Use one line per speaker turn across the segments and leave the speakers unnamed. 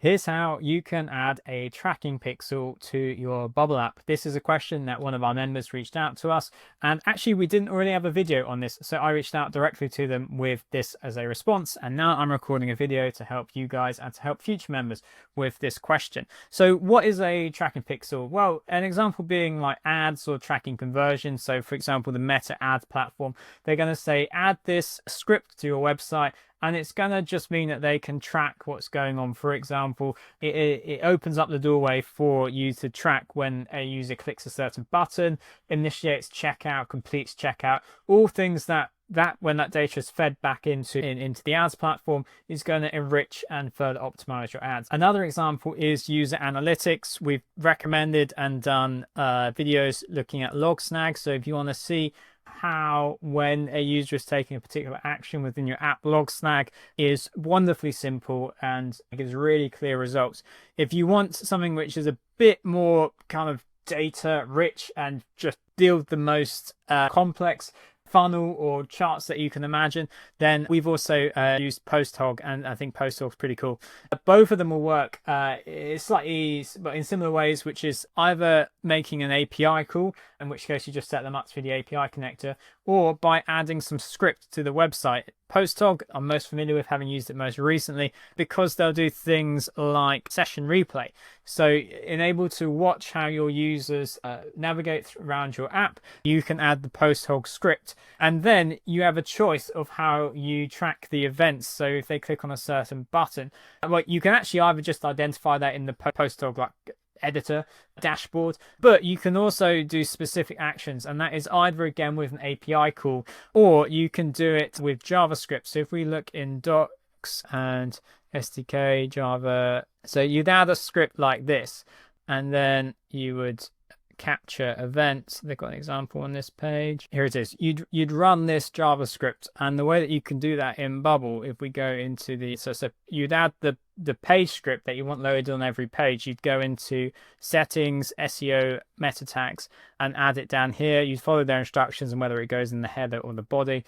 Here's how you can add a tracking pixel to your Bubble app. This is a question that one of our members reached out to us, and actually we didn't already have a video on this, so I reached out directly to them with this as a response, and now I'm recording a video to help you guys and to help future members with this question. So what is a tracking pixel? Well, an example being like ads or tracking conversions. So for example, the Meta ads platform, they're going to say add this script to your website, and it's going to just mean that they can track what's going on. For example, it opens up the doorway for you to track when a user clicks a certain button, initiates checkout, completes checkout, all things that when that data is fed back into the ads platform is going to enrich and further optimize your ads. Another example is user analytics. We've recommended and done videos looking at LogSnag. So if you want to see how when a user is taking a particular action within your app, LogSnag is wonderfully simple and gives really clear results. If you want something which is a bit more kind of data rich and just deal with the most complex funnel or charts that you can imagine, then we've also used PostHog, and I think PostHog's pretty cool. Both of them will work slightly, but in similar ways, which is either making an API call, in which case you just set them up through the API connector, or by adding some script to the website. PostHog I'm most familiar with, having used it most recently, because they'll do things like session replay. So enable to watch how your users navigate around your app, you can add the PostHog script, and then you have a choice of how you track the events. So if they click on a certain button, well, you can actually either just identify that in the PostHog like editor dashboard, but you can also do specific actions, and that is either again with an API call, or you can do it with JavaScript. So if we look in docs and SDK Java, so you'd add a script like this, and then you would capture events. They've got an example on this page. Here it is. You'd run this JavaScript, and the way that you can do that in Bubble, if we go into the so you'd add the page script that you want loaded on every page. You'd go into settings, SEO, meta tags, and add it down here. You'd follow their instructions and whether it goes in the header or the body.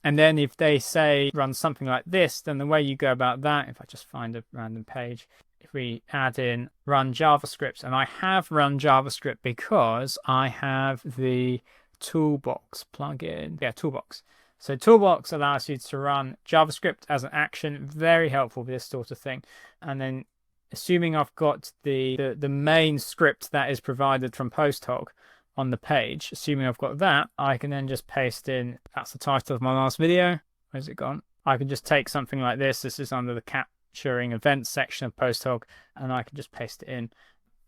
And then if they say run something like this, then the way you go about that, if I just find a random page, if we add in run JavaScript, and I have run JavaScript because I have the Toolbox plugin. Yeah, Toolbox. So Toolbox allows you to run JavaScript as an action. Very helpful for this sort of thing. And then assuming I've got the main script that is provided from PostHog on the page, assuming I've got that, I can then just paste in, that's the title of my last video. Where's it gone? I can just take something like this. This is under the capturing events section of PostHog, and I can just paste it in.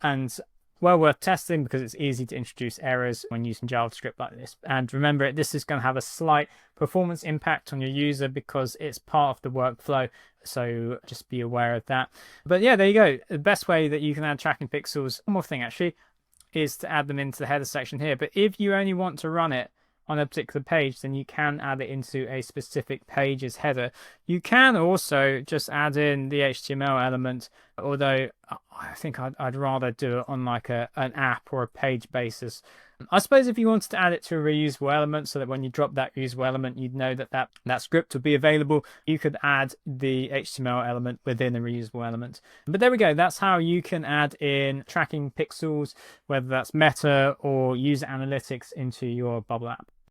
And well worth testing because it's easy to introduce errors when using JavaScript like this. And remember, this is going to have a slight performance impact on your user because it's part of the workflow. So just be aware of that. But yeah, there you go. The best way that you can add tracking pixels, one more thing actually, is to add them into the header section here. But if you only want to run it on a particular page, then you can add it into a specific page's header. You can also just add in the HTML element, although I think I'd rather do it on like an app or a page basis. I suppose if you wanted to add it to a reusable element so that when you drop that reusable element, you'd know that script would be available, you could add the HTML element within a reusable element. But there we go. That's how you can add in tracking pixels, whether that's Meta or user analytics, into your Bubble app.